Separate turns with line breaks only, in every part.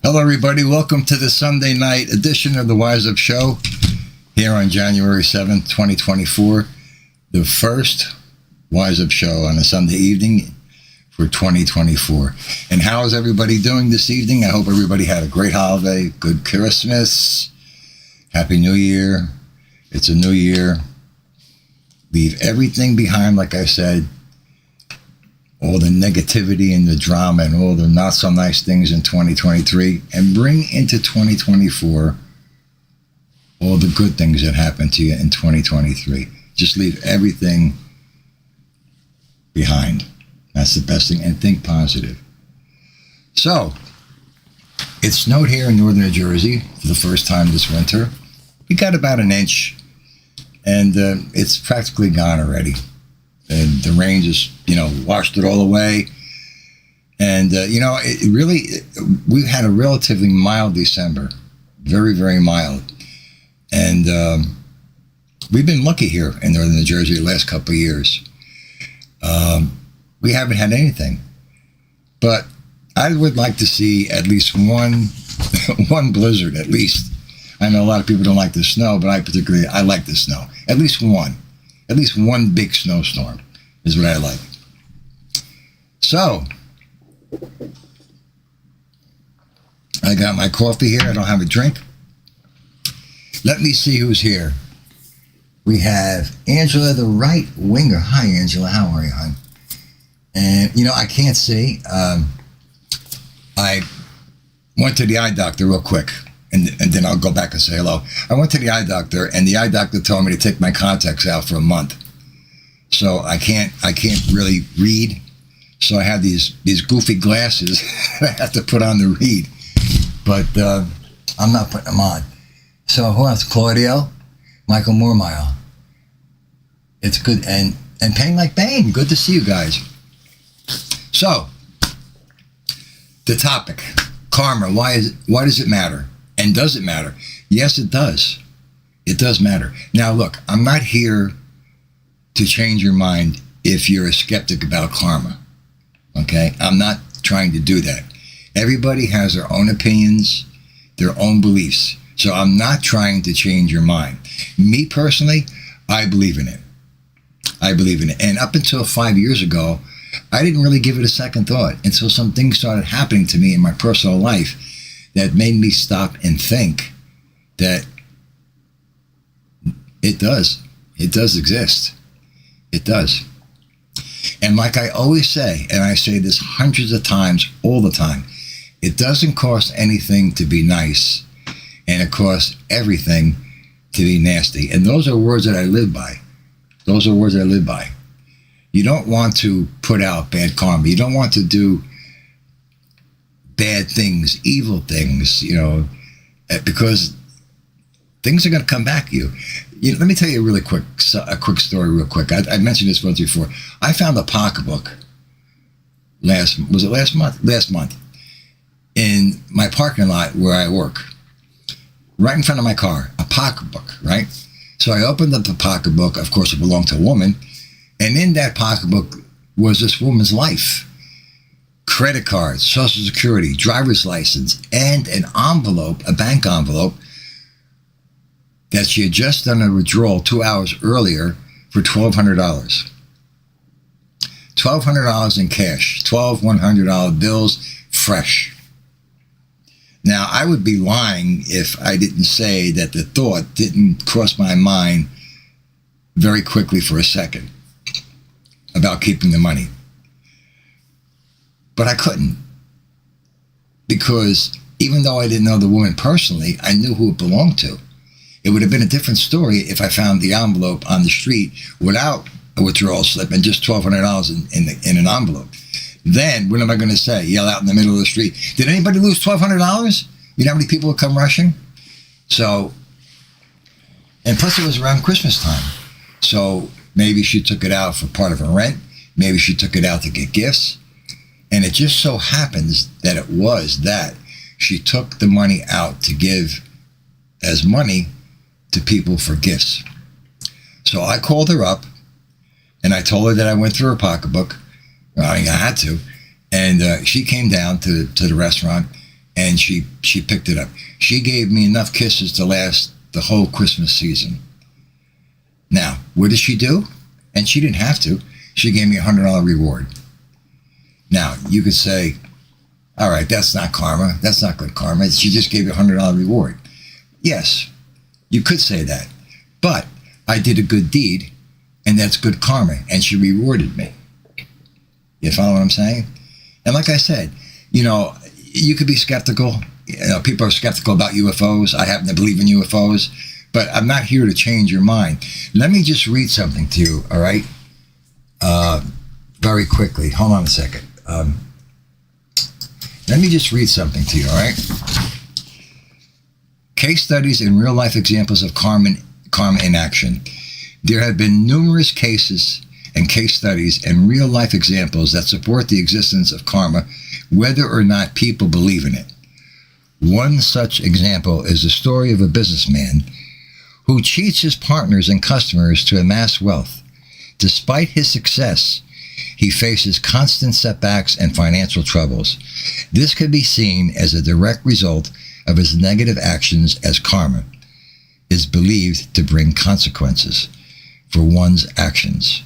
Hello, everybody. Welcome to the Sunday night edition of the Wise Up Show here on January 7th, 2024. The first Wise Up Show on a Sunday evening for 2024. And how is everybody doing this evening? I hope everybody had a great holiday, good Christmas, Happy New Year. It's a new year. Leave everything behind, like I said. All the negativity and the drama and all the not so nice things in 2023, and bring into 2024 all the good things that happened to you in 2023. Just leave everything behind. That's the best thing, and think positive. So, it snowed here in northern New Jersey for the first time this winter. We got about an inch, and it's practically gone already. And the rain just, washed it all away. And, we've had a relatively mild December. Very, very mild. And we've been lucky here in northern New Jersey the last couple of years. We haven't had anything. But I would like to see at least one blizzard, at least. I know a lot of people don't like the snow, but I like the snow. At least one. At least one big snowstorm is what I like. So, I got my coffee here. I don't have a drink. Let me see who's here. We have Angela, the right winger. Hi, Angela. How are you, hon? And, I can't see. I went to the eye doctor real quick, and then I'll go back and say hello. I went to the eye doctor, and the eye doctor told me to take my contacts out for a month. So I can't really read. So I have these goofy glasses I have to put on to read. But I'm not putting them on. So who else? Claudio, Michael Moormile. It's good. And Payne like Bane. Good to see you guys. So, the topic, karma. Why does it matter? And does it matter? Yes, it does. It does matter. Now, look, I'm not here to change your mind if you're a skeptic about karma. Okay? I'm not trying to do that. Everybody has their own opinions, their own beliefs. So I'm not trying to change your mind. Me personally, I believe in it. I believe in it. And up until 5 years ago, I didn't really give it a second thought until some things started happening to me in my personal life that made me stop and think that it does exist. It does. And like I always say, and I say this hundreds of times all the time, it doesn't cost anything to be nice, and it costs everything to be nasty. And those are words that I live by. Those are words that I live by. You don't want to put out bad karma. You don't want to do bad things, evil things, because things are going to come back to you. Let me tell you a quick story real quick. I mentioned this once before. I found a pocketbook last month in my parking lot where I work, right in front of my car, a pocketbook, right? So I opened up the pocketbook. Of course, it belonged to a woman. And in that pocketbook was this woman's life. Credit cards, Social Security, driver's license, and an envelope, a bank envelope, that she had just done a withdrawal 2 hours earlier for $1,200. $1,200 in cash, $1,200 bills, fresh. Now, I would be lying if I didn't say that the thought didn't cross my mind very quickly for a second about keeping the money. But I couldn't, because even though I didn't know the woman personally, I knew who it belonged to. It would have been a different story if I found the envelope on the street without a withdrawal slip and just $1,200 in an envelope. Then, what am I going to say? Yell out in the middle of the street, did anybody lose $1,200? You know how many people would come rushing? So, and plus it was around Christmas time. So maybe she took it out for part of her rent. Maybe she took it out to get gifts. And it just so happens that it was that she took the money out to give as money to people for gifts. So I called her up and I told her that I went through her pocketbook. I had to. And she came down to the restaurant and she picked it up. She gave me enough kisses to last the whole Christmas season. Now, what did she do? And she didn't have to. She gave me a $100 reward. Now, you could say, all right, that's not karma. That's not good karma. She just gave you a $100 reward. Yes, you could say that. But I did a good deed, and that's good karma, and she rewarded me. You follow what I'm saying? And like I said, you could be skeptical. People are skeptical about UFOs. I happen to believe in UFOs, but I'm not here to change your mind. Let me just read something to you, all right? Very quickly. Hold on a second. Let me just read something to you, all right? Case studies and real-life examples of karma in action. There have been numerous cases and case studies and real-life examples that support the existence of karma, whether or not people believe in it. One such example is the story of a businessman who cheats his partners and customers to amass wealth. Despite his success, he faces constant setbacks and financial troubles. This could be seen as a direct result of his negative actions, as karma is believed to bring consequences for one's actions.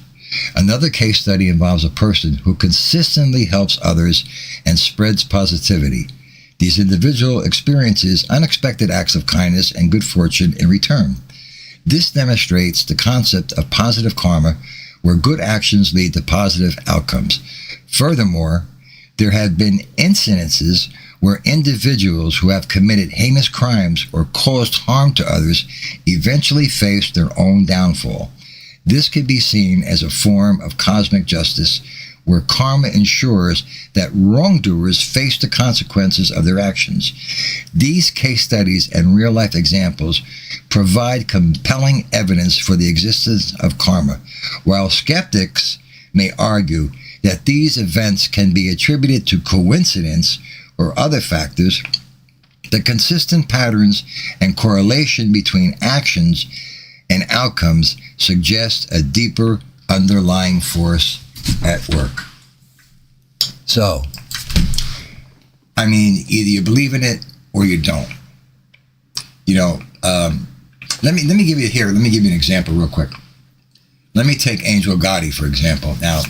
Another case study involves a person who consistently helps others and spreads positivity. These individual experiences unexpected acts of kindness and good fortune in return. This demonstrates the concept of positive karma, where good actions lead to positive outcomes. Furthermore, there have been incidences where individuals who have committed heinous crimes or caused harm to others eventually face their own downfall. This can be seen as a form of cosmic justice, where karma ensures that wrongdoers face the consequences of their actions. These case studies and real-life examples provide compelling evidence for the existence of karma, while skeptics may argue that these events can be attributed to coincidence or other factors. The consistent patterns and correlation between actions and outcomes suggest a deeper underlying force at work. So, either you believe in it or you don't. Let me give you an example real quick. Let me take Angel Gotti, for example. Now,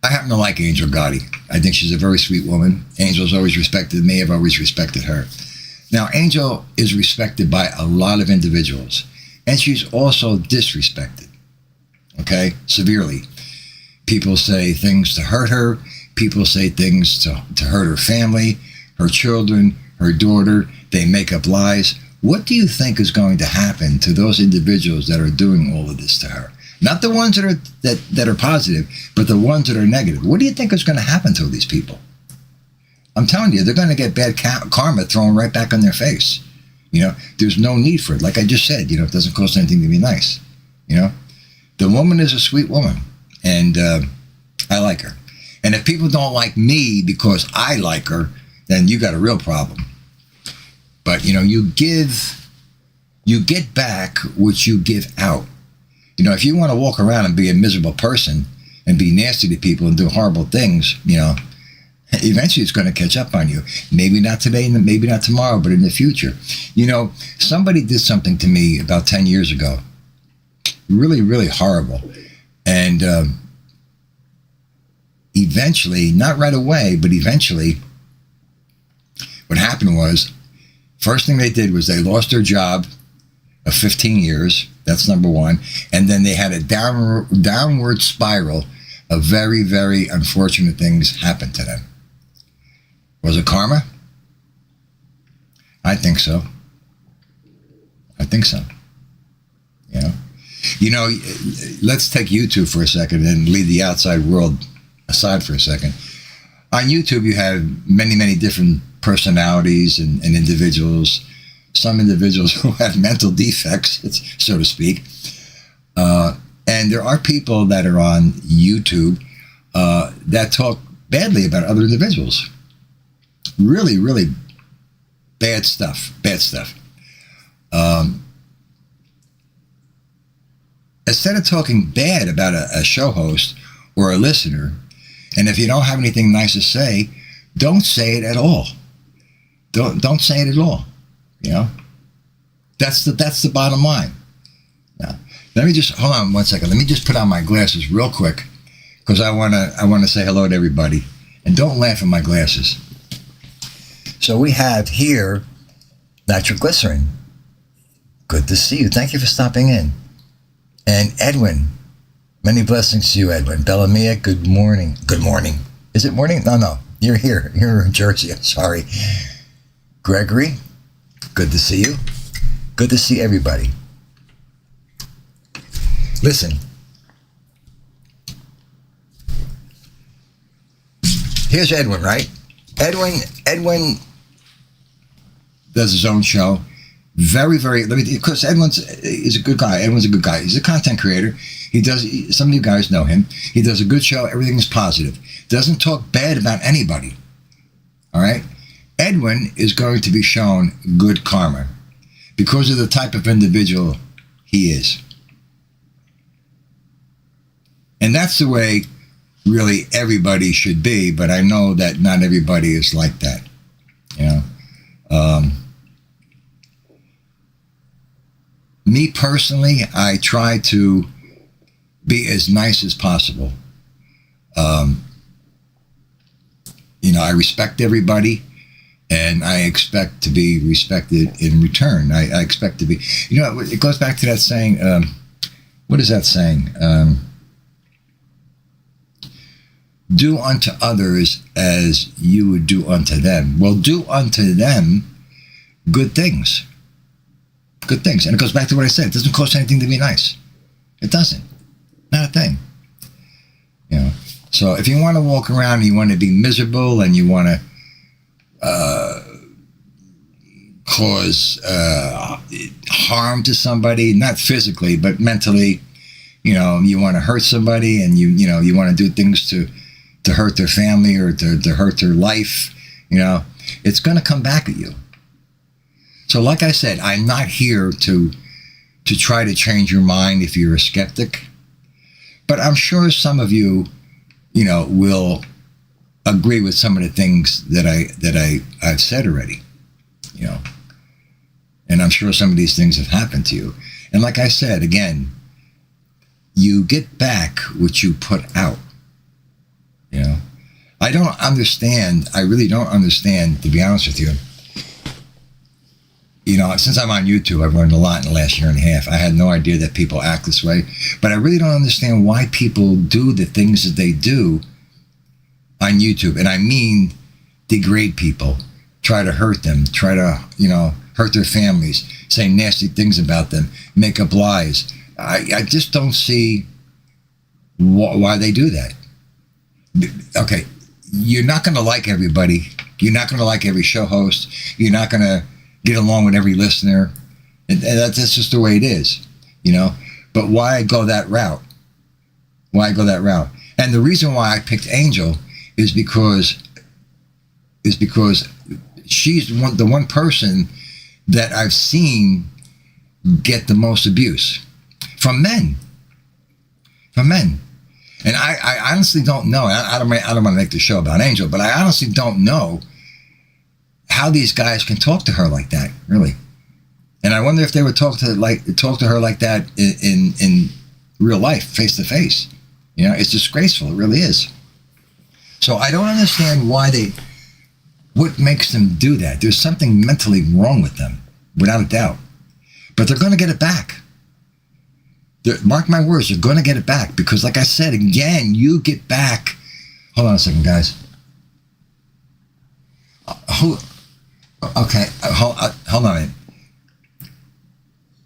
I happen to like Angel Gotti. I think she's a very sweet woman. Angel's always respected me. I've always respected her. Now, Angel is respected by a lot of individuals, and she's also disrespected, okay, severely. People say things to hurt her. People say things to hurt her family, her children, her daughter. They make up lies. What do you think is going to happen to those individuals that are doing all of this to her? Not the ones that are positive, but the ones that are negative. What do you think is going to happen to these people? I'm telling you, they're going to get bad karma thrown right back on their face. There's no need for it. Like I just said, it doesn't cost anything to be nice. The woman is a sweet woman, and I like her. And if people don't like me because I like her, then you got a real problem. But, you get back what you give out. If you want to walk around and be a miserable person and be nasty to people and do horrible things, eventually it's going to catch up on you. Maybe not today, maybe not tomorrow, but in the future. Somebody did something to me about 10 years ago. Really, really horrible. And eventually, not right away, but eventually, what happened was, first thing they did was they lost their job of 15 years. That's number one. And then they had a downward spiral of very, very unfortunate things happened to them. Was it karma? I think so. Let's take YouTube for a second and leave the outside world aside for a second. On YouTube, you have many, many different personalities and individuals. Some individuals who have mental defects, so to speak. And there are people that are on YouTube that talk badly about other individuals. Really, really bad stuff. Instead of talking bad about a show host or a listener, and if you don't have anything nice to say, don't say it at all. Don't say it at all. You know, that's the bottom line. Now, let me just hold on 1 second. Let me just put on my glasses real quick because I wanna say hello to everybody, and don't laugh at my glasses. So we have here nitroglycerin. Good to see you. Thank you for stopping in. And Edwin, many blessings to you, Edwin. Bellamia, good morning. Good morning. Is it morning? No. You're here. You're in Jersey. I'm sorry. Gregory, good to see you. Good to see everybody. Listen. Here's Edwin, right? Edwin does his own show. Very, because is a good guy. Edwin's a good guy. He's a content creator. Some of you guys know him. He does a good show. Everything is positive. Doesn't talk bad about anybody. All right? Edwin is going to be shown good karma because of the type of individual he is. And that's the way really everybody should be, but I know that not everybody is like that. You know? Me personally, I try to be as nice as possible. I respect everybody, and I expect to be respected in return. I expect to be, it goes back to that saying, what is that saying? Do unto others as you would do unto them. Well, do unto them good things. Good things. And it goes back to what I said. It doesn't cost anything to be nice. It doesn't. Not a thing. So if you want to walk around and you want to be miserable and you want to cause harm to somebody, not physically, but mentally, you want to hurt somebody and you want to do things to hurt their family or to hurt their life, it's going to come back at you. So like I said, I'm not here to try to change your mind if you're a skeptic, but I'm sure some of you, will agree with some of the things that I've said already, and I'm sure some of these things have happened to you. And like I said, again, you get back what you put out. I don't understand. I really don't understand, to be honest with you. Since I'm on YouTube, I've learned a lot in the last year and a half. I had no idea that people act this way, but I really don't understand why people do the things that they do on YouTube. And I mean, degrade people, try to hurt them, try to, hurt their families, say nasty things about them, make up lies. I just don't see why they do that. Okay, you're not going to like everybody. You're not going to like every show host. You're not going to get along with every listener, and that's just the way it is, But why go that route? And the reason why I picked Angel is because she's the one person that I've seen get the most abuse from men. And I honestly don't know. I don't want to make the show about Angel, but I honestly don't know how these guys can talk to her like that, really. And I wonder if they would talk to her like that in real life, face to face. It's disgraceful. It really is. So I don't understand what makes them do that. There's something mentally wrong with them, without a doubt. But they're going to get it back. Mark my words, you're going to get it back. Because like I said, again, you get back. Hold on a second, guys. Okay, hold on a minute.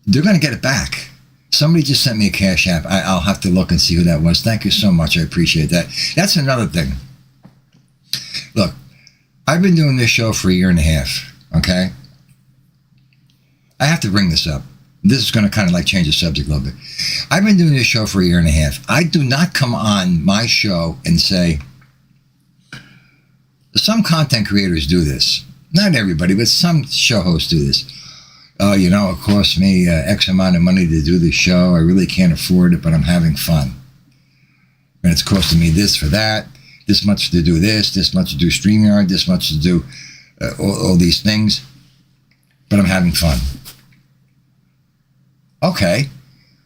They're going to get it back. Somebody just sent me a Cash App. I'll have to look and see who that was. Thank you so much. I appreciate that. That's another thing. Look, I've been doing this show for a year and a half, okay? I have to bring this up. This is going to kind of change the subject a little bit. I've been doing this show for a year and a half. I do not come on my show and say, some content creators do this. Not everybody, but some show hosts do this. Oh, it costs me X amount of money to do this show. I really can't afford it, but I'm having fun. And it's costing me this for that. this much to do this much to do StreamYard, this much to do all these things, but I'm having fun. Okay.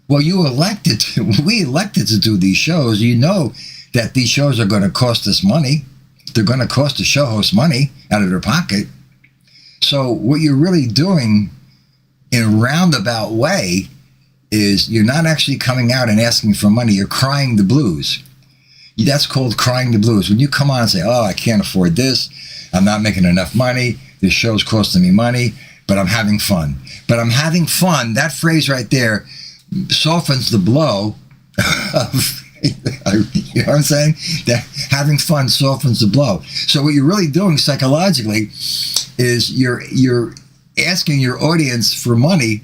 Well, we elected to do these shows. You know that these shows are going to cost us money. They're going to cost the show host money out of their pocket. So what you're really doing in a roundabout way is you're not actually coming out and asking for money. You're crying the blues. That's called crying the blues. When you come on and say, oh, I can't afford this. I'm not making enough money. This show's costing me money, but I'm having fun. But I'm having fun. That phrase right there softens the blow of, you know what I'm saying? That having fun softens the blow. So what you're really doing psychologically is you're asking your audience for money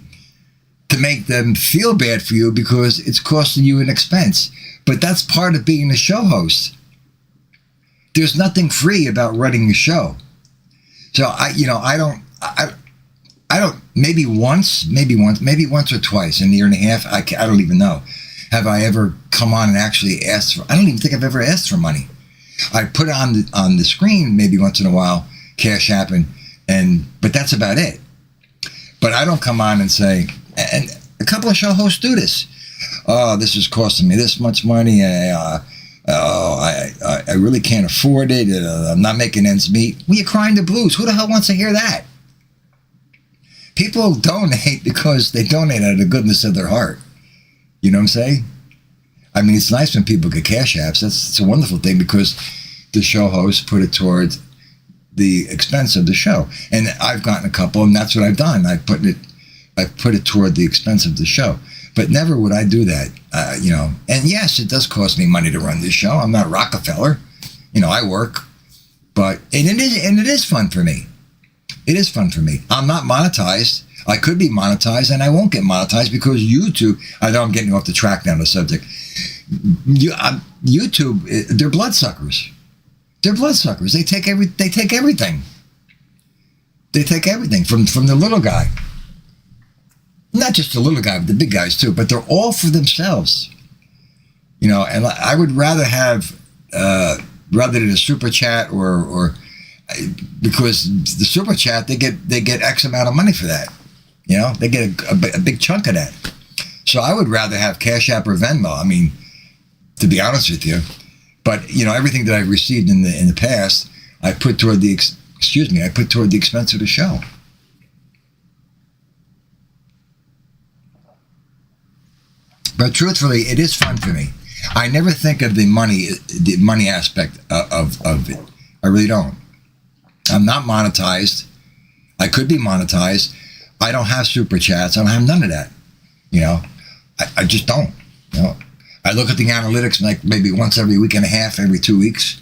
to make them feel bad for you because it's costing you an expense. But that's part of being a show host. There's nothing free about running a show. So I don't, maybe once or twice in a year and a half, I don't even know. Have I ever come on and actually asked for, I don't even think I've ever asked for money. I put it on the screen maybe once in a while, Cash App, but that's about it. But I don't come on and say, and a couple of show hosts do this. Oh, this is costing me this much money. I really can't afford it. I'm not making ends meet. Well, you're crying the blues. Who the hell wants to hear that? People donate because they donate out of the goodness of their heart. You know what I'm saying? I mean, it's nice when people get Cash Apps. It's a wonderful thing because the show hosts put it towards the expense of the show. And I've gotten a couple, and that's what I've done. I put it toward the expense of the show. But never would I do that, And yes, it does cost me money to run this show. I'm not Rockefeller. I work. But it is fun for me. It is fun for me. I'm not monetized. I could be monetized, and I won't get monetized because YouTube, I know I'm getting off the track now on the subject. YouTube, they're bloodsuckers. They're bloodsuckers. They take everything. They take everything from the little guy. Not just the little guy, but the big guys too. But they're all for themselves. And I would rather have, rather than a super chat or because the super chat, they get X amount of money for that. They get a big chunk of that. So I would rather have Cash App or Venmo. I mean, to be honest with you. But everything that I've received in the past, I put toward the expense of the show. But truthfully, it is fun for me. I never think of the money aspect of it. I really don't. I'm not monetized. I could be monetized. I don't have super chats. I don't have none of that. I just don't. I look at the analytics like maybe once every week and a half, every 2 weeks,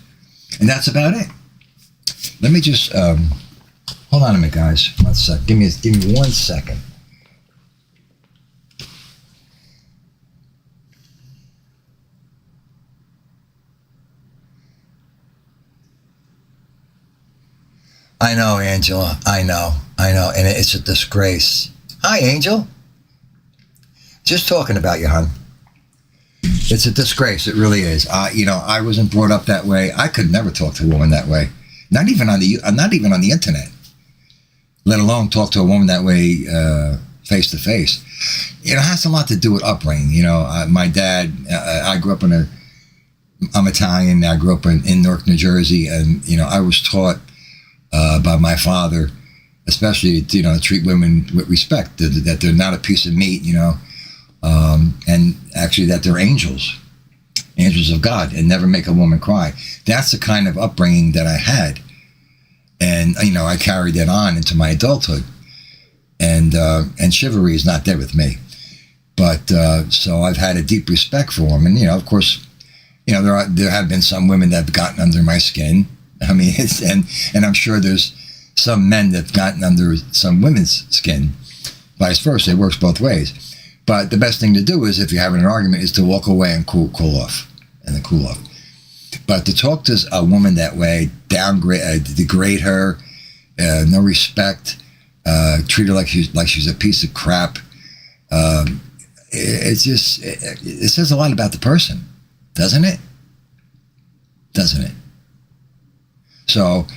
and that's about it. Let me just hold on a minute, guys. 1 sec. Give me 1 second. I know, Angela. I know. And it's a disgrace. Hi, Angel. Just talking about you, hon. It's a disgrace. It really is. I wasn't brought up that way. I could never talk to a woman that way. Not even on the internet. Let alone talk to a woman that way face to face. It has a lot to do with upbringing. My dad. I grew up I'm Italian. I grew up in Newark, New Jersey, and I was taught by my father, especially to treat women with respect, that they're not a piece of meat, and actually that they're angels of God, and never make a woman cry. That's the kind of upbringing that I had, and I carried that on into my adulthood, and chivalry is not there with me, but so I've had a deep respect for women. Of course, there have been some women that have gotten under my skin. I mean, and I'm sure there's some men that've gotten under some women's skin. Vice versa, it works both ways. But the best thing to do is, if you're having an argument, is to walk away and cool off. But to talk to a woman that way, degrade her, no respect, treat her like she's a piece of crap, it says a lot about the person, doesn't it? Doesn't it? So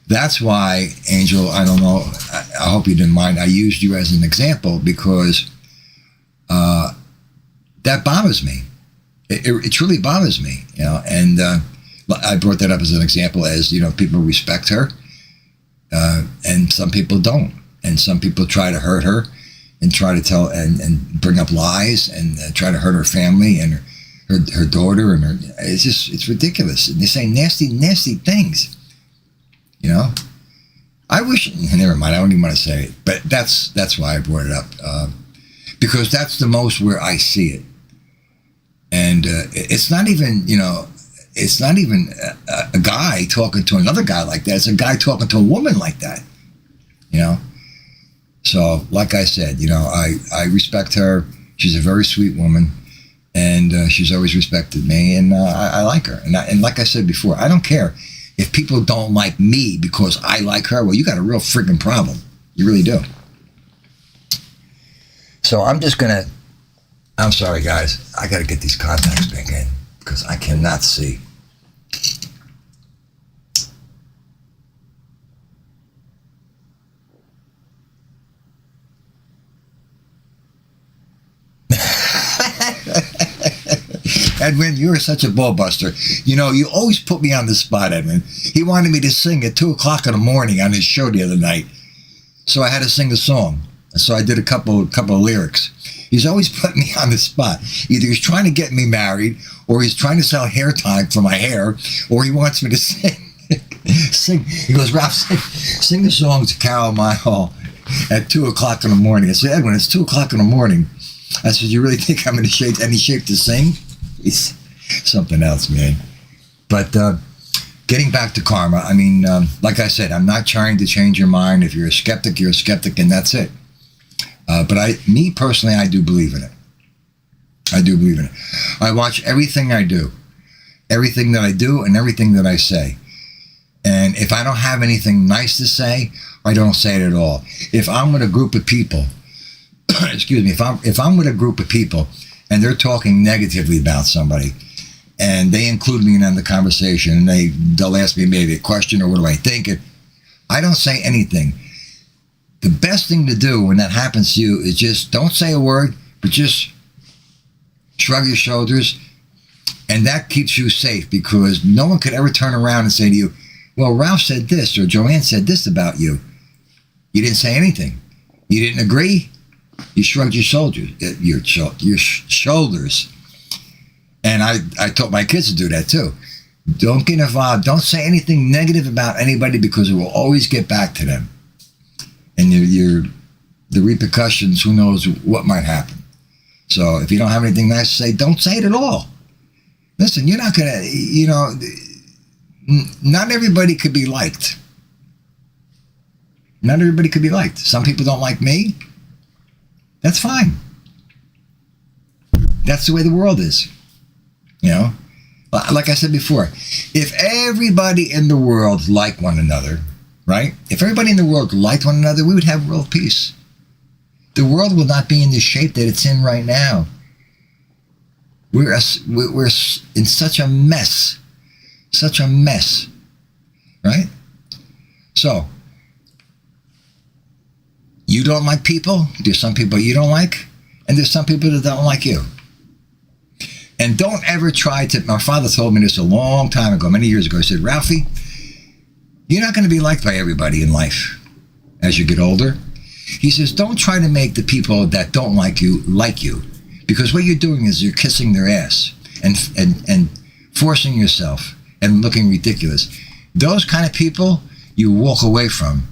that's why, Angel, I don't know, I hope you didn't mind. I used you as an example because that bothers me. It truly bothers me, and I brought that up as an example as, people respect her, and some people don't. And some people try to hurt her and try to tell and bring up lies and try to hurt her family and her daughter and it's ridiculous. And they say nasty, nasty things, I wish, never mind, I don't even want to say it, but that's why I brought it up, because that's the most where I see it. And it's not even, it's not even a guy talking to another guy like that. It's a guy talking to a woman like that, So, like I said, I respect her. She's a very sweet woman, and she's always respected me, and I like her. And like I said before, I don't care if people don't like me because I like her. Well, you got a real freaking problem. You really do. So I'm sorry, guys. I got to get these contacts back in because I cannot see. Edwin, you're such a ball buster. You always put me on the spot, Edwin. He wanted me to sing at 2 o'clock in the morning on his show the other night. So I had to sing a song. So I did a couple of lyrics. He's always putting me on the spot. Either he's trying to get me married, or he's trying to sell hair tie for my hair, or he wants me to sing. Sing. He goes, Ralph, sing a song to Carol My Hall at 2 o'clock in the morning. I said, Edwin, it's 2 o'clock in the morning. I said, you really think I'm in any shape to sing? He's something else, man. But getting back to karma, I mean, like I said, I'm not trying to change your mind. If you're a skeptic, you're a skeptic, and that's it. But me personally, I do believe in it. I do believe in it. I watch everything I do, everything that I do, and everything that I say. And if I don't have anything nice to say, I don't say it at all. If I'm with a group of people, excuse me, if I'm with a group of people and they're talking negatively about somebody, and they include me in the conversation, and they'll ask me maybe a question or what do I think, I don't say anything. The best thing to do when that happens to you is just don't say a word, but just shrug your shoulders, and that keeps you safe because no one could ever turn around and say to you, well, Ralph said this or Joanne said this about you. You didn't say anything. You didn't agree. You shrugged your shoulders. Your shoulders. And I taught my kids to do that too. Don't get involved. Don't say anything negative about anybody because it will always get back to them. And the repercussions, who knows what might happen. So if you don't have anything nice to say, don't say it at all. Listen, you're not going to, not everybody could be liked. Not everybody could be liked. Some people don't like me. That's fine. That's the way the world is. Like I said before, if everybody in the world liked one another, right? If everybody in the world liked one another, we would have world peace. The world will not be in the shape that it's in right now. We're in such a mess, right? So, you don't like people. There's some people you don't like, and there's some people that don't like you. And don't ever try to, my father told me this a long time ago, many years ago. He said, Ralphie, you're not going to be liked by everybody in life as you get older. He says, don't try to make the people that don't like you, because what you're doing is you're kissing their ass and forcing yourself and looking ridiculous. Those kind of people you walk away from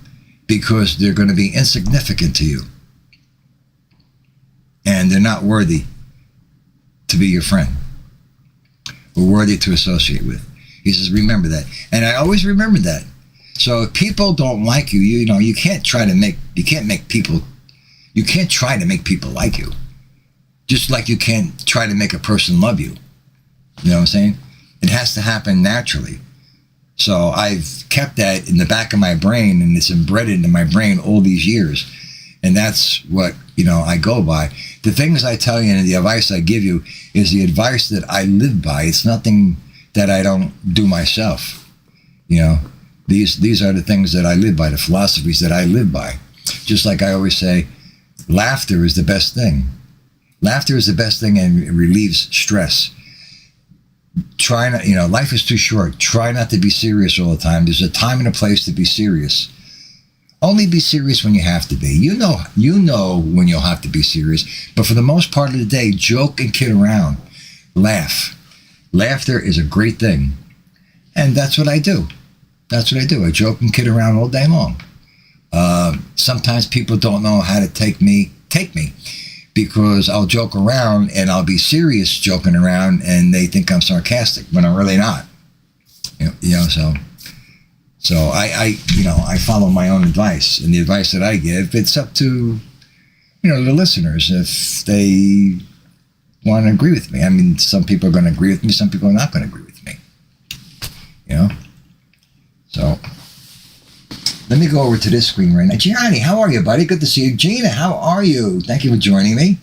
because they're going to be insignificant to you. And they're not worthy to be your friend or worthy to associate with. He says, remember that. And I always remember that. So if people don't like you, you can't try to make people like you. Just like you can't try to make a person love you. You know what I'm saying? It has to happen naturally. So I've kept that in the back of my brain, and it's embedded into my brain all these years. And that's what, I go by. The things I tell you and the advice I give you is the advice that I live by. It's nothing that I don't do myself, These are the things that I live by, the philosophies that I live by. Just like I always say, laughter is the best thing. Laughter is the best thing, and it relieves stress. Try not, life is too short. Try not to be serious all the time. There's a time and a place to be serious. Only be serious when you have to be. You know when you'll have to be serious. But for the most part of the day, joke and kid around. Laugh. Laughter is a great thing. And that's what I do. That's what I do. I joke and kid around all day long. Sometimes people don't know how to take me, because I'll joke around and I'll be serious joking around, and they think I'm sarcastic when I'm really not. So I follow my own advice, and the advice that I give, it's up to the listeners if they want to agree with me. I mean, some people are going to agree with me, some people are not going to agree with me. So let me go over to this screen right now. Gianni, how are you, buddy? Good to see you. Gina, how are you? Thank you for joining me.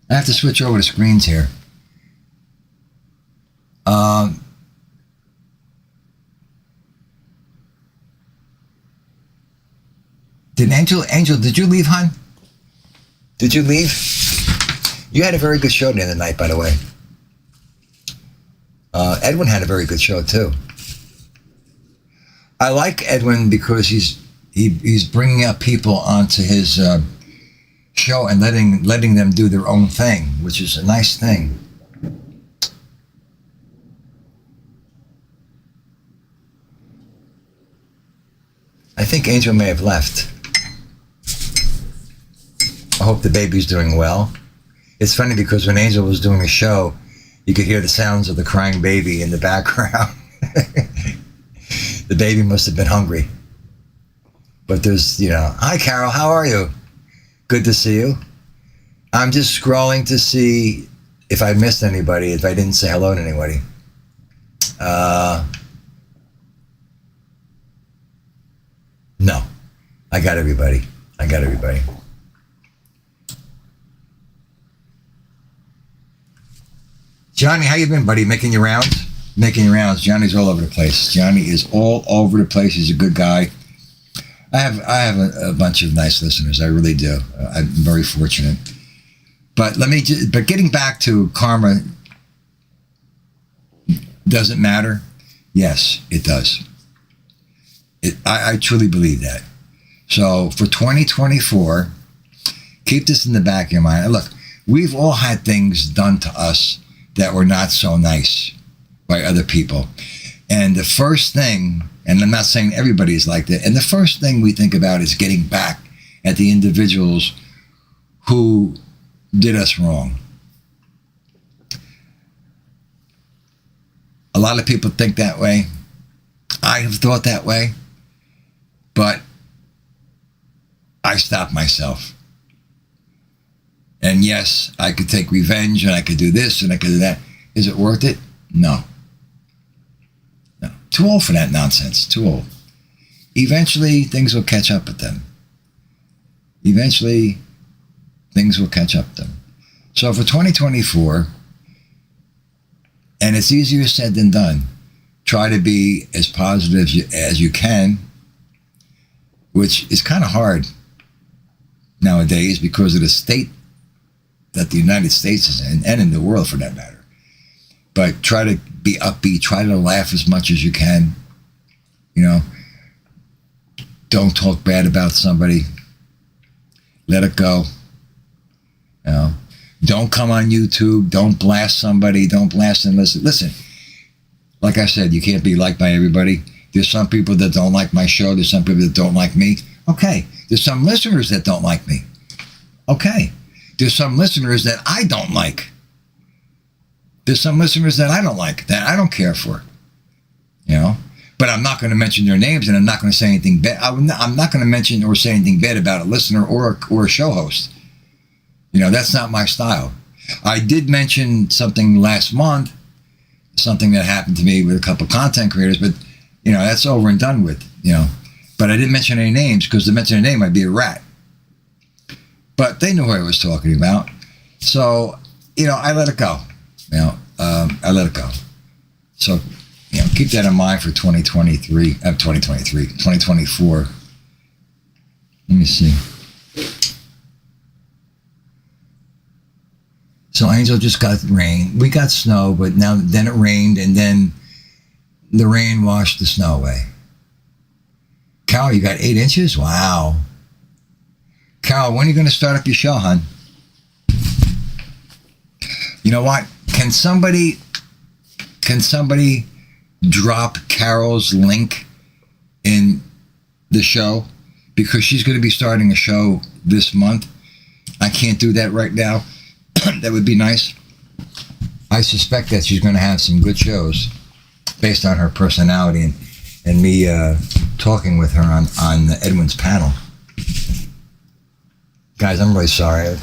I have to switch over to screens here. Did Angel, did you leave, hon? Did you leave? You had a very good show the other night, by the way. Edwin had a very good show, too. I like Edwin because he's bringing up people onto his show and letting them do their own thing, which is a nice thing. I think Angel may have left. I hope the baby's doing well. It's funny because when Angel was doing a show, you could hear the sounds of the crying baby in the background. The baby must have been hungry. But there's, hi Carol, how are you? Good to see you. I'm just scrolling to see if I missed anybody, if I didn't say hello to anybody. No, I got everybody. Johnny, how you been, buddy? Making your rounds? Making your rounds. Johnny's all over the place. Johnny is all over the place. He's a good guy. I have a bunch of nice listeners. I really do. I'm very fortunate. But but getting back to karma, does it matter? Yes, it does. I truly believe that. So for 2024, keep this in the back of your mind. Look, we've all had things done to us that were not so nice by other people. And the first thing, and I'm not saying everybody's like that, and the first thing we think about is getting back at the individuals who did us wrong. A lot of people think that way. I have thought that way, but I stopped myself. And yes, I could take revenge, and I could do this, and I could do that. Is it worth it? No. Too old for that nonsense. Too old. Eventually, things will catch up with them. So for 2024, and it's easier said than done, try to be as positive as you can, which is kind of hard nowadays because of the state that the United States is in, and in the world for that matter. But try to be upbeat, try to laugh as much as you can. Don't talk bad about somebody. Let it go. Don't come on YouTube. Don't blast somebody. Don't blast them. Listen, like I said, you can't be liked by everybody. There's some people that don't like my show. There's some people that don't like me. Okay. There's some listeners that don't like me. Okay. There's some listeners that I don't like. There's some listeners that I don't like, that I don't care for. But I'm not going to mention their names, and I'm not going to say anything bad. I'm not going to mention or say anything bad about a listener or a show host. That's not my style. I did mention something last month, something that happened to me with a couple of content creators, but, that's over and done with, But I didn't mention any names because to mention a name, I'd be a rat. But they knew who I was talking about. So, I let it go. I let it go. So Keep that in mind for 2024. Let me see. So Angel just got rain. We got snow, but then it rained, and then the rain washed the snow away. Carol, you got 8 inches? Wow. Carol, when are you going to start up your show, hon? You know what? Can somebody drop Carol's link in the show? Because she's going to be starting a show this month. I can't do that right now. That would be nice. I suspect that she's going to have some good shows based on her personality and me talking with her on Edwin's panel. Guys, I'm really sorry.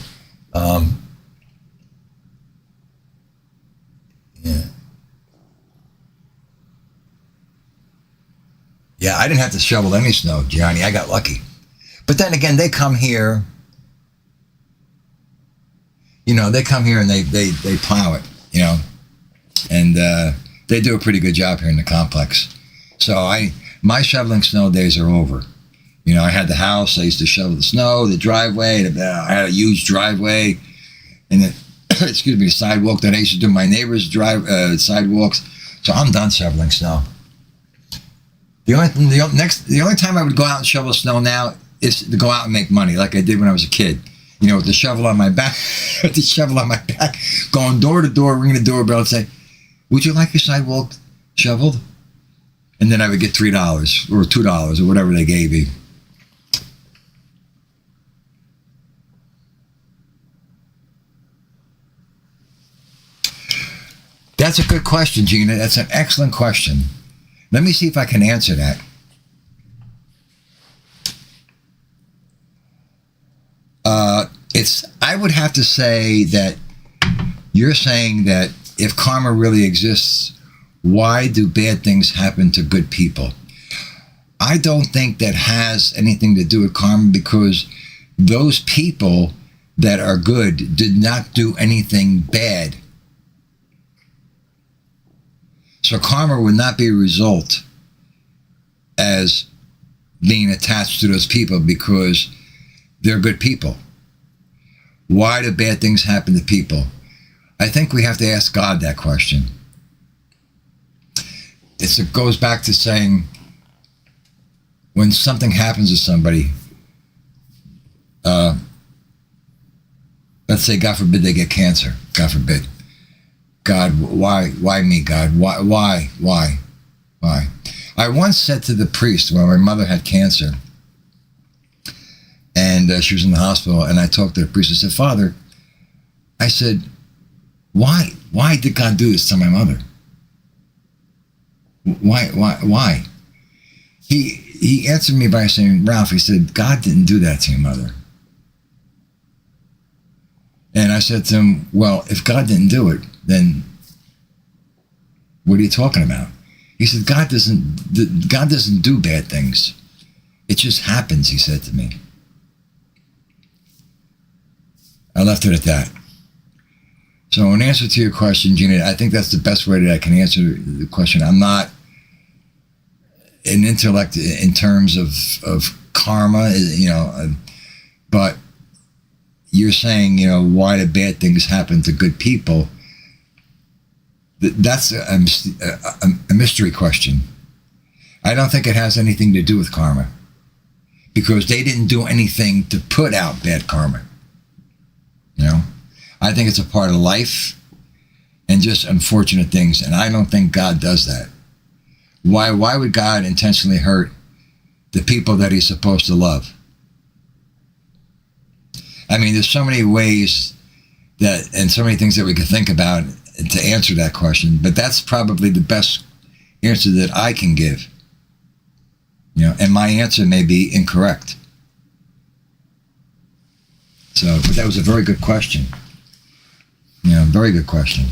Yeah, I didn't have to shovel any snow, Gianni. I got lucky. But then again, they come here. They come here and they plow it, and they do a pretty good job here in the complex. So my shoveling snow days are over. I had the house. I used to shovel the snow, the driveway. I had a huge driveway, and then, the sidewalk that I used to do my neighbors' sidewalks. So I'm done shoveling snow. The only time I would go out and shovel snow now is to go out and make money, like I did when I was a kid. With the shovel on my back, going door to door, ringing the doorbell and say, "Would you like your sidewalk shoveled?" And then I would get $3 or $2 or whatever they gave me. That's a good question, Gina. That's an excellent question. Let me see if I can answer that. I would have to say that you're saying that if karma really exists, why do bad things happen to good people? I don't think that has anything to do with karma, because those people that are good did not do anything bad. So karma would not be a result as being attached to those people because they're good people. Why do bad things happen to people? I think we have to ask God that question. It goes back to saying, when something happens to somebody, let's say, God forbid, they get cancer. God forbid. God, why me, God? Why? I once said to the priest when my mother had cancer, and she was in the hospital, and I talked to the priest. I said, "Father," I said, why did God do this to my mother? Why? He answered me by saying, "Ralph," he said, "God didn't do that to your mother." And I said to him, "Well, if God didn't do it, then what are you talking about?" He said, God doesn't do bad things. It just happens," he said to me. I left it at that. So in answer to your question, Gina, I think that's the best way that I can answer the question. I'm not an intellect in terms of karma, but you're saying, why do bad things happen to good people? That's a mystery question. I don't think it has anything to do with karma, because they didn't do anything to put out bad karma. I think it's a part of life and just unfortunate things, and I don't think God does that. Why would God intentionally hurt the people that he's supposed to love? I mean, there's so many ways and so many things that we could think about to answer that question, but that's probably the best answer that I can give. And my answer may be incorrect. But that was a very good question. Very good question.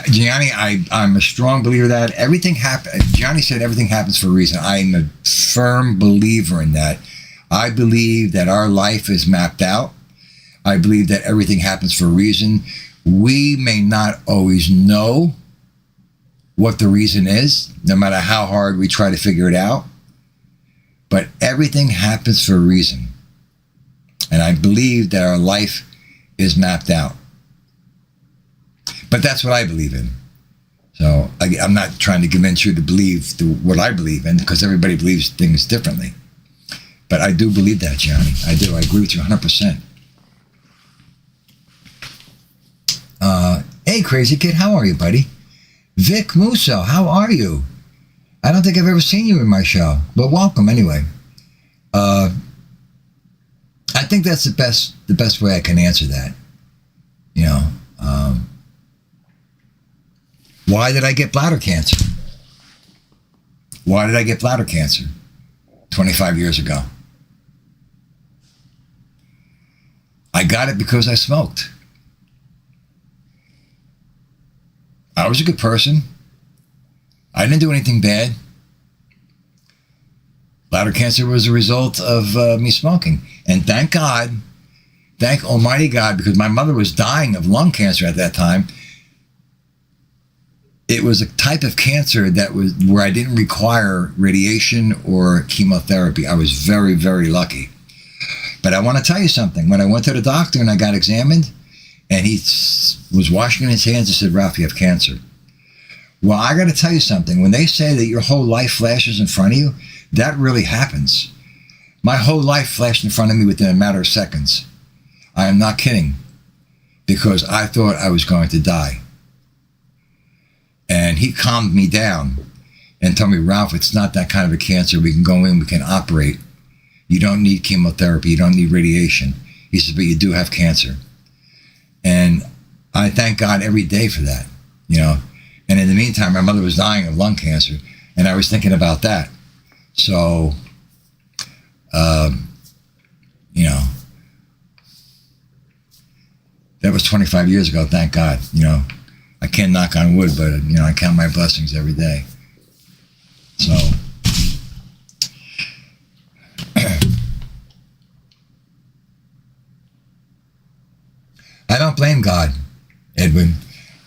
Gianni, I'm a strong believer that everything happens. Gianni said everything happens for a reason. I'm a firm believer in that. I believe that our life is mapped out. I believe that everything happens for a reason. We may not always know what the reason is, no matter how hard we try to figure it out. But everything happens for a reason. And I believe that our life is mapped out. But that's what I believe in. So I'm not trying to convince you to believe what I believe in, because everybody believes things differently. But I do believe that, Johnny. I do. I agree with you 100%. Hey, Crazy Kid, how are you, buddy? Vic Musso, how are you? I don't think I've ever seen you in my show, but welcome anyway. I think that's the best way I can answer that. You know, why did I get bladder cancer? Why did I get bladder cancer 25 years ago? I got it because I smoked. I was a good person. I didn't do anything bad. Bladder cancer was a result of me smoking. And thank God, thank Almighty God, because my mother was dying of lung cancer at that time. It was a type of cancer that was where I didn't require radiation or chemotherapy. I was very, very lucky. But I want to tell you something. When I went to the doctor and I got examined, and he was washing his hands and said, Ralph, you have cancer. Well, I got to tell you something. When they say that your whole life flashes in front of you, that really happens. My whole life flashed in front of me within a matter of seconds. I am not kidding, because I thought I was going to die. And he calmed me down and told me, Ralph, it's not that kind of a cancer. We can go in, we can operate. You don't need chemotherapy. You don't need radiation. He said, but you do have cancer. And I thank God every day for that, you know. And in the meantime, my mother was dying of lung cancer, and I was thinking about that. So, you know, that was 25 years ago, thank God. You know, I can't knock on wood, but, you know, I count my blessings every day. So, I don't blame God, Edwin.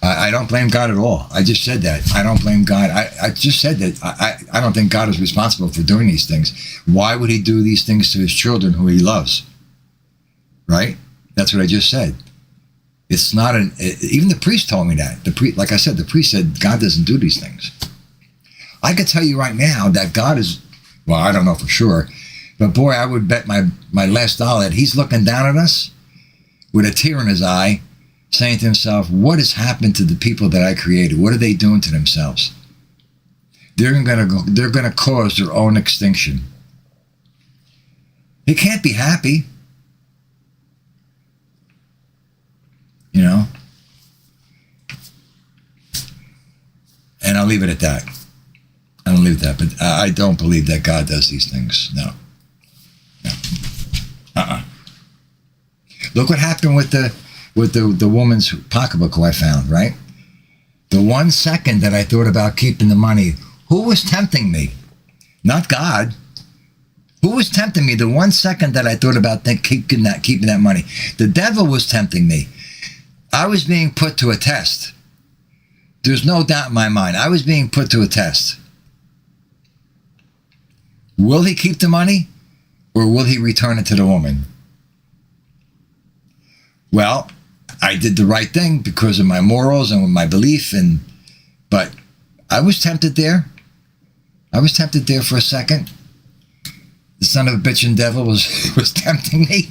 I don't blame God at all. I just said that. I don't blame God. I just said that I don't think God is responsible for doing these things. Why would he do these things to his children who he loves? Right? That's what I just said. It's not even the priest told me that. Like I said, the priest said God doesn't do these things. I could tell you right now that God is, well, I don't know for sure, but boy, I would bet my last dollar that he's looking down at us with a tear in his eye, saying to himself, what has happened to the people that I created? What are they doing to themselves? They're going to cause their own extinction. He can't be happy. You know? And I'll leave it at that. I don't leave that, but I don't believe that God does these things. No. Look what happened with the woman's pocketbook who I found, right? The 1 second that I thought about keeping the money, who was tempting me? Not God. Who was tempting me the 1 second that I thought about keeping that money? The devil was tempting me. I was being put to a test. There's no doubt in my mind. I was being put to a test. Will he keep the money, or will he return it to the woman? Well, I did the right thing because of my morals and my belief, but I was tempted there. I was tempted there for a second. The son of a bitch and devil was tempting me.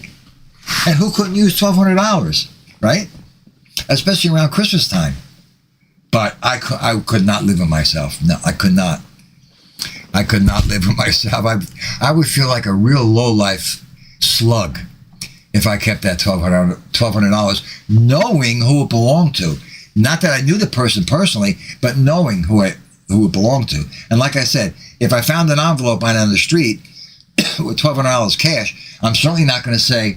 And who couldn't use $1,200, right? Especially around Christmas time. But I could not live with myself. No, I could not. I could not live with myself. I would feel like a real low-life slug if I kept that $1,200, knowing who it belonged to. Not that I knew the person personally, but knowing who it belonged to. And like I said, if I found an envelope on the street with $1,200 cash, I'm certainly not going to say,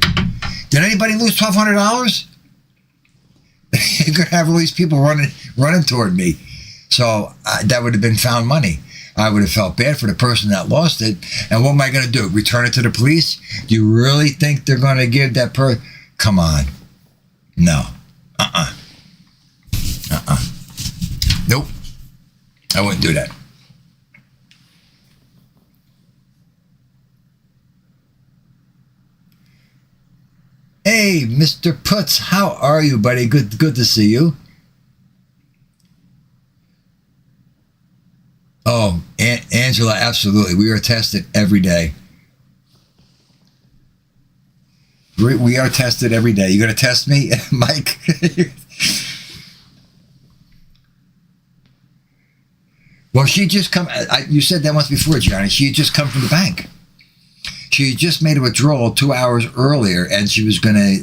did anybody lose $1,200? You're going to have all these people running toward me. So that would have been found money. I would have felt bad for the person that lost it. And what am I going to do? Return it to the police? Do you really think they're going to give that person? Come on. No. Nope. I wouldn't do that. Hey, Mr. Putz, how are you, buddy? Good to see you. Oh, Angela, absolutely. We are tested every day. We are tested every day. You going to test me, Mike? Well, she just come. You said that once before, Johnny. She had just come from the bank. She had just made a withdrawal 2 hours earlier, and she was going to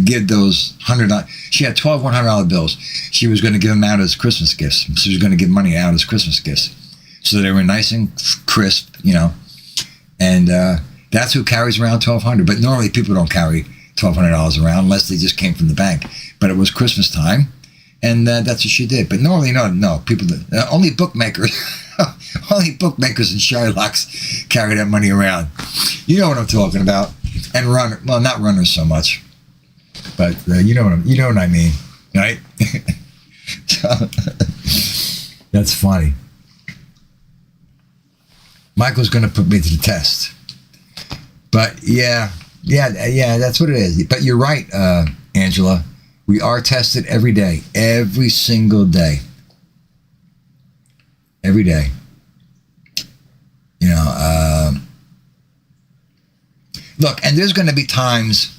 give those $100. She had 12 $100 bills. She was going to give them out as Christmas gifts. She was going to give money out as Christmas gifts. So they were nice and crisp, and that's who carries around $1,200. But normally people don't carry $1,200 around unless they just came from the bank. But it was Christmas time, and that's what she did. But normally, no, people, only bookmakers, only bookmakers and Shylocks carry that money around. You know what I'm talking about. And not runners so much, but you know what I mean, right? So, that's funny. Michael's going to put me to the test. But yeah, that's what it is. But you're right, Angela. We are tested every day, every single day. Every day. Look, and there's going to be times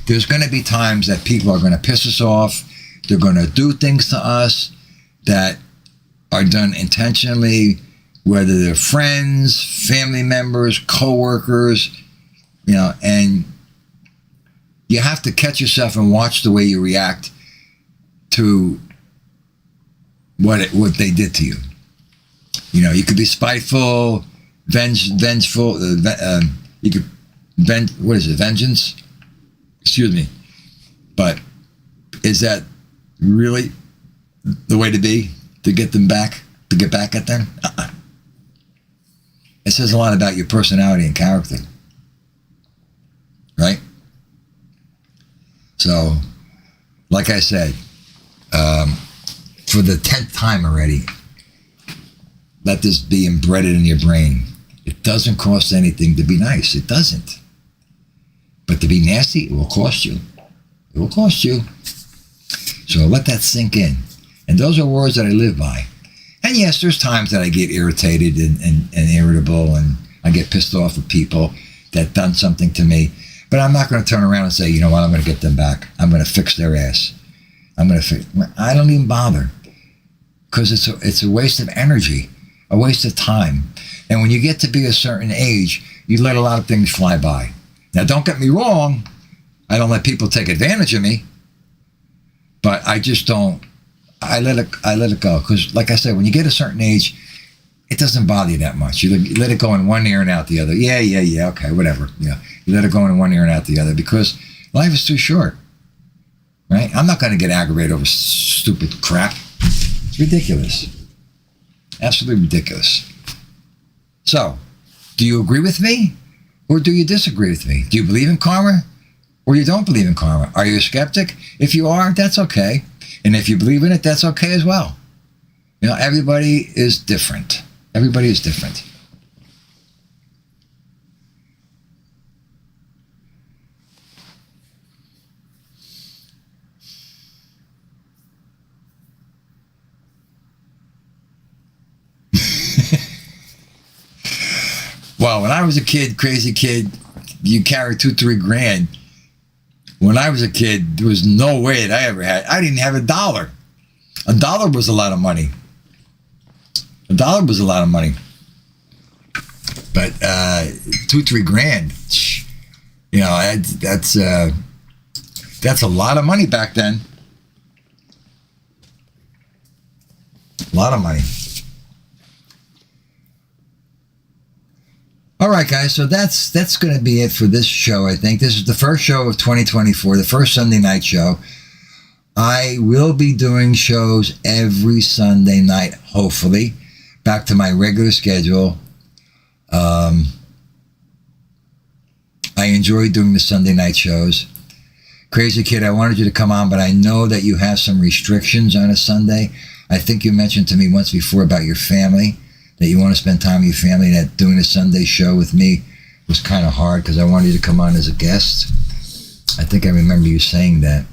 that people are going to piss us off. They're going to do things to us that are done intentionally, whether they're friends, family members, co-workers, and you have to catch yourself and watch the way you react to what they did to you. You could be spiteful, vengeful. You could vengeance? Excuse me. But is that really the way to be? To get them back? To get back at them? It says a lot about your personality and character. Right? So, like I said, for the 10th time already, let this be embedded in your brain. It doesn't cost anything to be nice. It doesn't. But to be nasty, it will cost you. It will cost you. So let that sink in. And those are words that I live by. And yes, there's times that I get irritated and irritable, and I get pissed off at people that done something to me. But I'm not going to turn around and say, you know what, I'm going to get them back. I'm going to fix their ass. I don't even bother. Because it's a waste of energy, a waste of time. And when you get to be a certain age, you let a lot of things fly by. Now, don't get me wrong. I don't let people take advantage of me. But I just don't. I let it go. Because, like I said, when you get a certain age, it doesn't bother you that much. You let it go in one ear and out the other. Yeah, okay, whatever. Yeah, you let it go in one ear and out the other because life is too short, right? I'm not going to get aggravated over stupid crap. It's ridiculous. Absolutely ridiculous. So, do you agree with me or do you disagree with me? Do you believe in karma or you don't believe in karma? Are you a skeptic? If you are, that's okay. And if you believe in it, that's okay as well. Everybody is different. Everybody is different. Well, when I was a kid, crazy kid, you carry $2-3 grand. When I was a kid, there was no way that I ever had. I didn't have $1. $1 was a lot of money. $1 was a lot of money. But $2-3 grand, that's a lot of money back then. A lot of money. All right, guys, so that's going to be it for this show, I think. This is the first show of 2024, the first Sunday night show. I will be doing shows every Sunday night, hopefully, back to my regular schedule. I enjoy doing the Sunday night shows. Crazy Kid, I wanted you to come on, but I know that you have some restrictions on a Sunday. I think you mentioned to me once before about your family, that you want to spend time with your family, that doing a Sunday show with me was kind of hard because I wanted you to come on as a guest. I think I remember you saying that.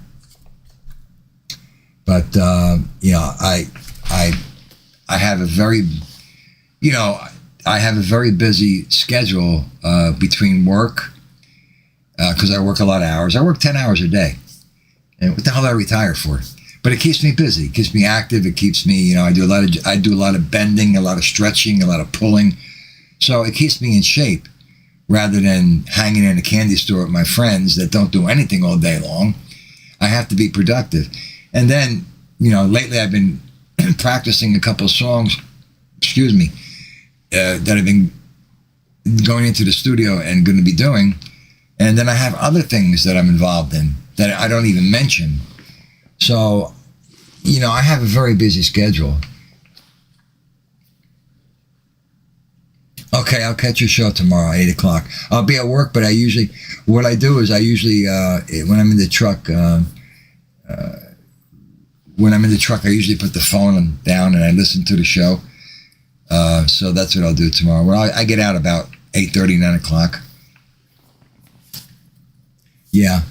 But, I have a very, I have a very busy schedule between work, because I work a lot of hours. I work 10 hours a day. And what the hell did I retire for? But it keeps me busy. It keeps me active. It keeps me, I do a lot of bending, a lot of stretching, a lot of pulling. So it keeps me in shape rather than hanging in a candy store with my friends that don't do anything all day long. I have to be productive. And then, lately I've been practicing a couple of songs, that I've been going into the studio and going to be doing. And then I have other things that I'm involved in that I don't even mention. So, I have a very busy schedule. Okay, I'll catch your show tomorrow, 8 o'clock. I'll be at work, but what I do is when I'm in the truck, I usually put the phone down and I listen to the show. So that's what I'll do tomorrow. Well, I get out about 8:30, 9 o'clock. Yeah.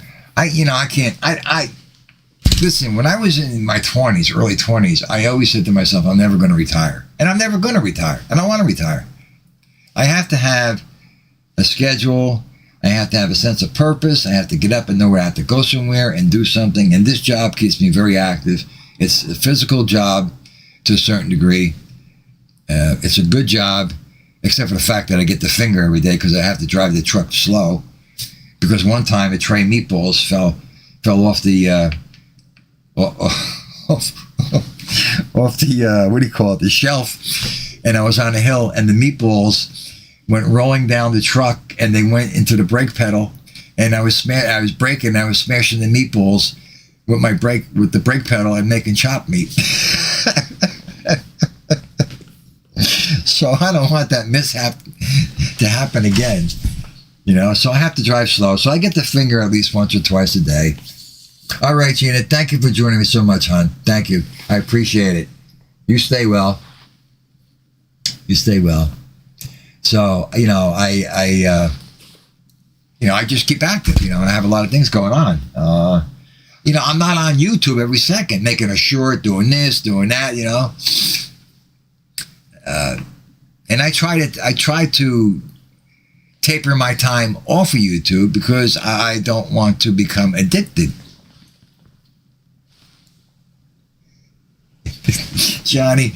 Listen, when I was in my 20s, early 20s, I always said to myself, I'm never going to retire. And I'm never going to retire. And I want to retire. I have to have a schedule. I have to have a sense of purpose. I have to get up and know where I have to go somewhere and do something. And this job keeps me very active. It's a physical job to a certain degree. It's a good job, except for the fact that I get the finger every day because I have to drive the truck slow. Because one time a tray of meatballs fell off the the shelf, and I was on a hill, and the meatballs went rolling down the truck, and they went into the brake pedal, and I was braking, and I was smashing the meatballs with the brake pedal and making chopped meat. So I don't want that mishap to happen again. So I have to drive slow. So I get the finger at least once or twice a day. All right, Gina, thank you for joining me so much, hon. Thank you. I appreciate it. You stay well. So, I just keep active, and I have a lot of things going on. I'm not on YouTube every second, making a short, doing this, doing that, and I try to taper my time off of YouTube because I don't want to become addicted. Johnny,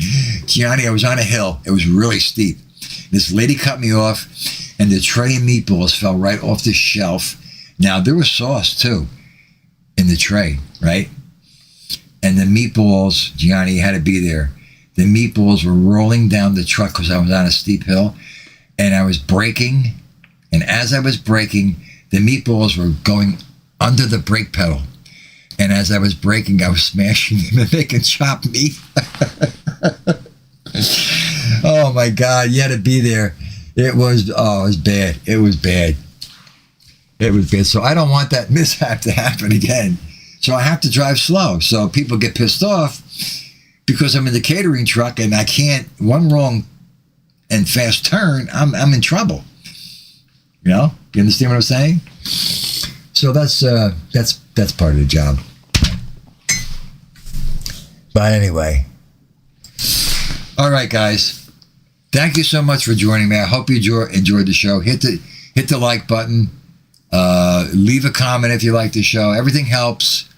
I was on a hill. It was really steep. This lady cut me off, and the tray of meatballs fell right off the shelf. Now, there was sauce, too, in the tray, right? And the meatballs, Gianni had to be there. The meatballs were rolling down the truck because I was on a steep hill, and I was braking. And as I was braking, the meatballs were going under the brake pedal. And as I was braking, I was smashing them and making chopped meat. Oh, my God. You had to be there. It was bad. It was bad. So I don't want that mishap to happen again. So I have to drive slow. So people get pissed off because I'm in the catering truck and I can't, one wrong and fast turn, I'm in trouble. You understand what I'm saying? So that's part of the job. But anyway. All right, guys. Thank you so much for joining me. I hope you enjoyed the show. Hit the like button. Leave a comment if you like the show. Everything helps.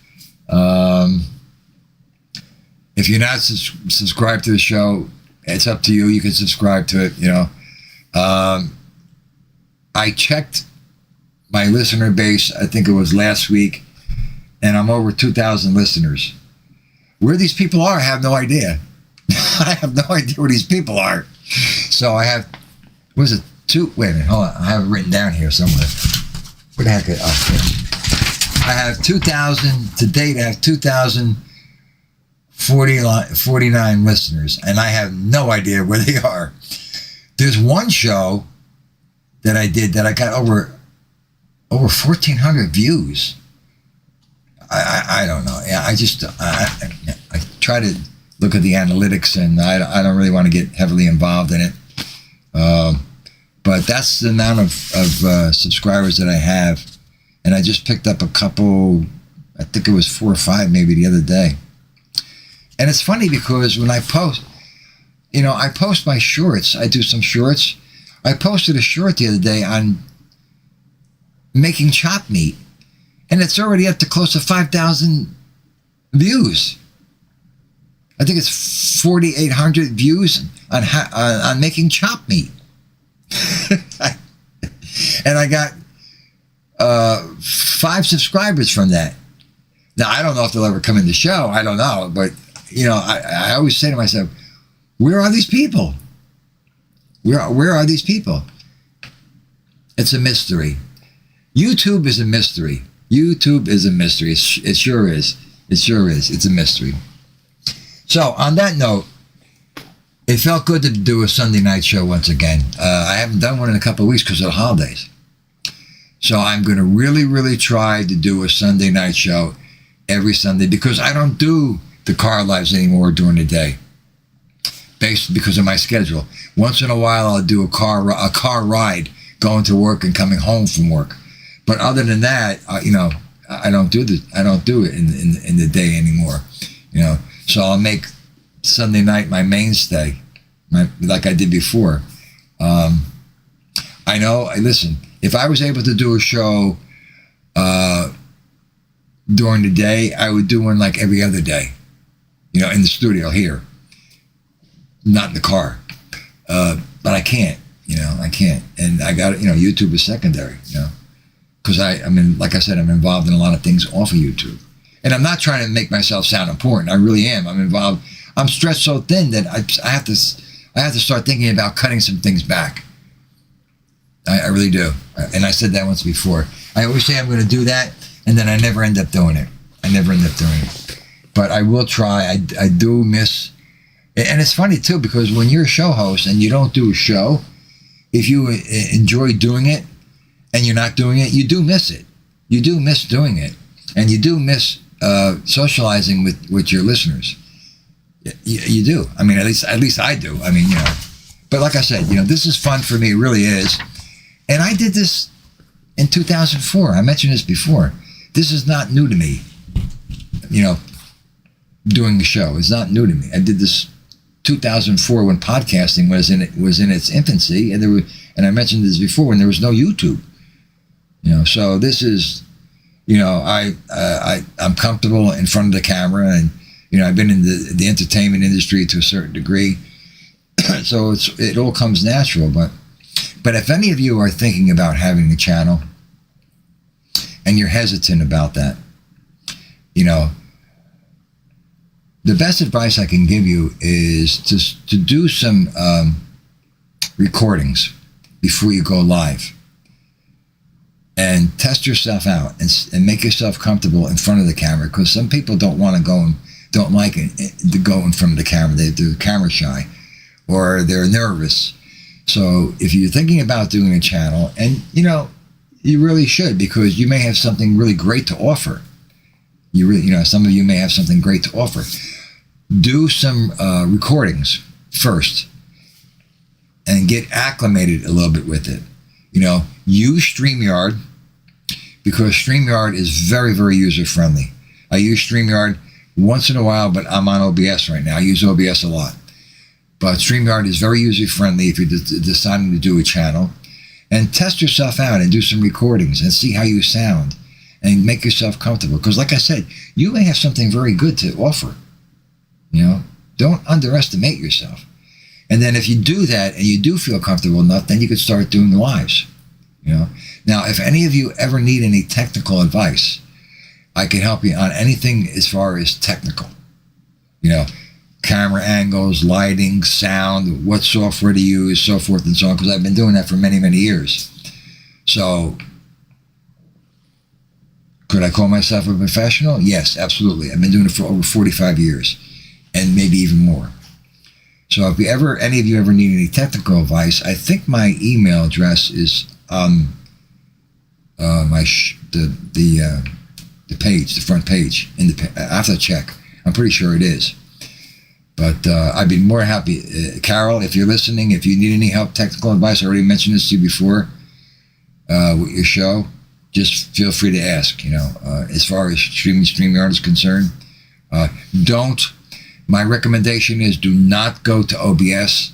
If you're not subscribed to the show, it's up to you. You can subscribe to it, I checked my listener base, I think it was last week, and I'm over 2,000 listeners. Where these people are, I have no idea. I have no idea where these people are. So I have, wait a minute, hold on. I have it written down here somewhere. Where the heck is it? Oh, here. I have 2,000, to date, I have 2,049 listeners, and I have no idea where they are. There's one show that I did that I got over 1,400 views. I don't know. Yeah, I try to look at the analytics, and I don't really want to get heavily involved in it. But that's the amount of subscribers that I have. And I just picked up a couple, I think it was 4 or 5 maybe the other day. And it's funny because when I post, I post my shorts. I do some shorts. I posted a short the other day on making chopped meat, and it's already up to close to 5,000 views. I think it's 4,800 views on making chopped meat. And I got 5 subscribers from that. Now, I don't know if they'll ever come in the show. I don't know. But, I always say to myself, where are these people? Where are these people? It's a mystery. YouTube is a mystery. YouTube is a mystery. It sure is. It sure is. It's a mystery. So, on that note, it felt good to do a Sunday night show once again. I haven't done one in a couple of weeks because of the holidays. So I'm going to really, really try to do a Sunday night show every Sunday, because I don't do the car lives anymore during the day, because of my schedule. Once in a while, I'll do a car ride going to work and coming home from work. But other than that, I don't do it in the day anymore. So I'll make Sunday night my mainstay, like I did before. I know. Listen, if I was able to do a show during the day, I would do one like every other day, in the studio here, not in the car. But I can't, I can't. And I got, YouTube is secondary, because like I said, I'm involved in a lot of things off of YouTube. And I'm not trying to make myself sound important. I really am. I'm involved. I'm stretched so thin that I have to start thinking about cutting some things back. I really do. And I said that once before. I always say I'm going to do that, and then I never end up doing it. But I will try. I do miss. And it's funny, too, because when you're a show host and you don't do a show, if you enjoy doing it and you're not doing it, you do miss it. You do miss doing it. And you do miss socializing with your listeners. You do. At least I do. But like I said, this is fun for me. It really is. And I did this in 2004. I mentioned this before. This is not new to me. Doing the show is not new to me. I did this 2004 when podcasting was in its infancy, and I mentioned this before, when there was no YouTube. So this is, I'm comfortable in front of the camera, and I've been in the entertainment industry to a certain degree, so it all comes natural. But if any of you are thinking about having a channel and you're hesitant about that, the best advice I can give you is to do some recordings before you go live, and test yourself out and make yourself comfortable in front of the camera, because some people don't want to don't like it to go in front of the camera. They're camera shy, or they're nervous. So if you're thinking about doing a channel, and you really should, because you may have something really great to offer. Some of you may have something great to offer. Do some recordings first and get acclimated a little bit with it. Use StreamYard, because StreamYard is very, very user-friendly. I use StreamYard once in a while, but I'm on OBS right now. I use OBS a lot. But StreamYard is very user-friendly if you're deciding to do a channel. And test yourself out and do some recordings and see how you sound and make yourself comfortable. Because like I said, you may have something very good to offer. Don't underestimate yourself. And then if you do that and you do feel comfortable enough, then you could start doing the lives. Now, if any of you ever need any technical advice, I can help you on anything as far as technical. Camera angles, lighting, sound, what software to use, so forth and so on, because I've been doing that for many, many years. So, could I call myself a professional? Yes, absolutely. I've been doing it for over 45 years, and maybe even more. So if any of you ever need any technical advice, I think my email address is on the page, the front page. I have to check. I'm pretty sure it is. But I'd be more happy. Carol, if you're listening, if you need any help, technical advice, I already mentioned this to you before with your show, just feel free to ask. As far as StreamYard is concerned, my recommendation is do not go to OBS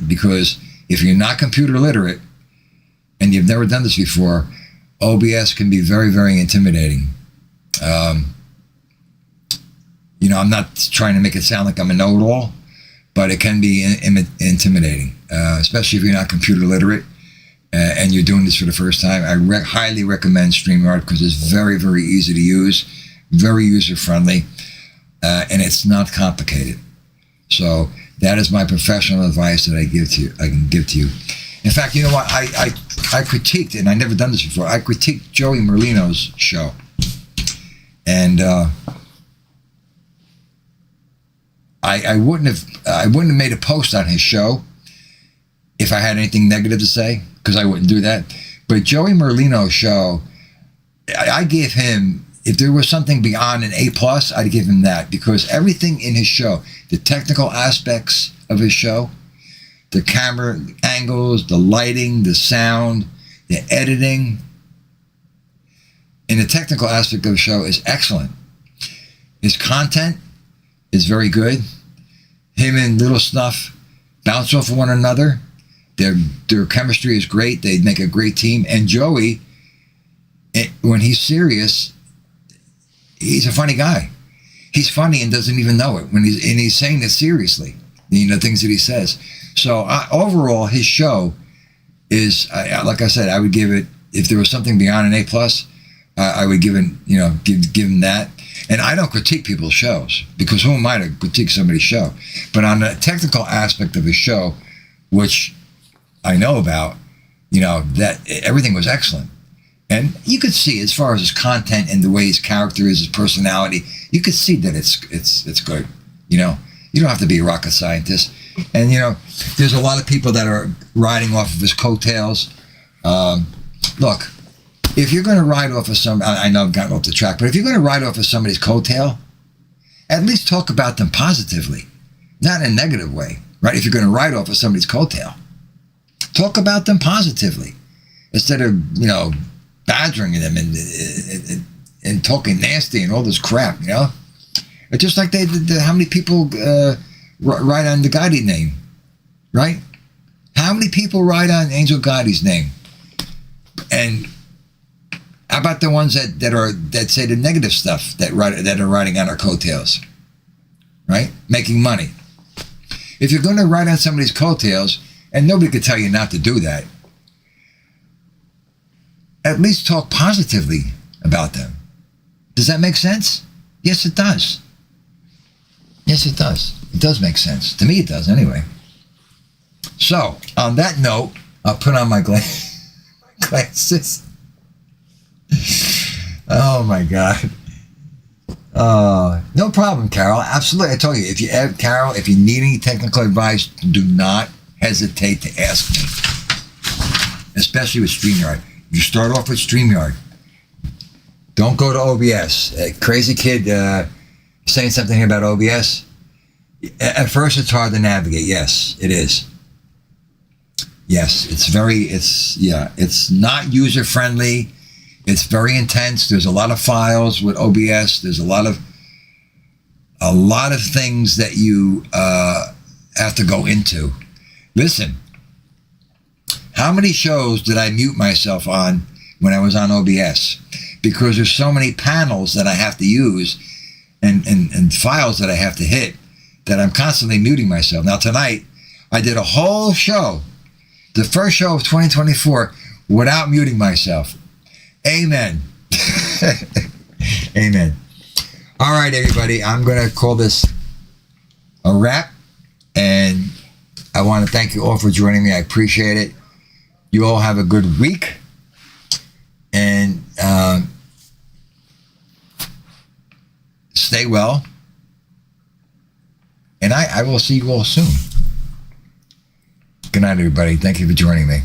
because if you're not computer literate and you've never done this before, OBS can be very, very intimidating. I'm not trying to make it sound like I'm a know-it-all, but it can be intimidating, especially if you're not computer literate and you're doing this for the first time. I highly recommend StreamYard because it's very, very easy to use, very user-friendly, and it's not complicated. So that is my professional advice that I can give to you. In fact, you know what? I critiqued, and I've never done this before, I critiqued Joey Merlino's show. And I wouldn't have made a post on his show if I had anything negative to say, because I wouldn't do that. But Joey Merlino's show, I gave him, if there was something beyond an A+, I'd give him that, because everything in his show, the technical aspects of his show, the camera angles, the lighting, the sound, the editing, and the technical aspect of the show is excellent. His content is very good. Him and Little Snuff bounce off of one another. Their chemistry is great. They make a great team. And Joey, when he's serious, he's a funny guy. He's funny and doesn't even know it and he's saying it seriously. Things that he says. So overall, his show is, like I said, I would give it, if there was something beyond an A+, I would give him that. And I don't critique people's shows, because who am I to critique somebody's show? But on the technical aspect of his show, which I know about, that everything was excellent. And you could see, as far as his content and the way his character is, his personality, you could see that it's good. You don't have to be a rocket scientist. And, there's a lot of people that are riding off of his coattails. Look, if you're going to ride off of I know I've gotten off the track, but if you're going to ride off of somebody's coattail, at least talk about them positively, not in a negative way, right? If you're going to ride off of somebody's coattail, talk about them positively instead of, badgering them and talking nasty and all this crap, It's just like how many people ride on the Gotti name, right? How many people ride on Angel Gotti's name? And how about the ones that say the negative stuff that are riding on our coattails, right? Making money. If you're going to ride on somebody's coattails, and nobody could tell you not to do that, at least talk positively about them. Does that make sense? Yes, it does. Yes, it does. It does make sense. To me, it does anyway. So, on that note, I'll put on my glasses. Oh my God. No problem, Carol. Absolutely. I told you, Carol, if you need any technical advice, do not hesitate to ask me. Especially with StreamYard. You start off with StreamYard. Don't go to OBS. Crazy kid saying something about OBS. At first, it's hard to navigate. Yes, it is. Yes, it's not user friendly. It's very intense. There's a lot of files with OBS. There's a lot of things that you have to go into. Listen, how many shows did I mute myself on when I was on OBS? Because there's so many panels that I have to use and files that I have to hit that I'm constantly muting myself. Now tonight, I did a whole show, the first show of 2024, without muting myself. Amen. Amen. All right, everybody. I'm going to call this a wrap. And I want to thank you all for joining me. I appreciate it. You all have a good week. And stay well. And I will see you all soon. Good night, everybody. Thank you for joining me.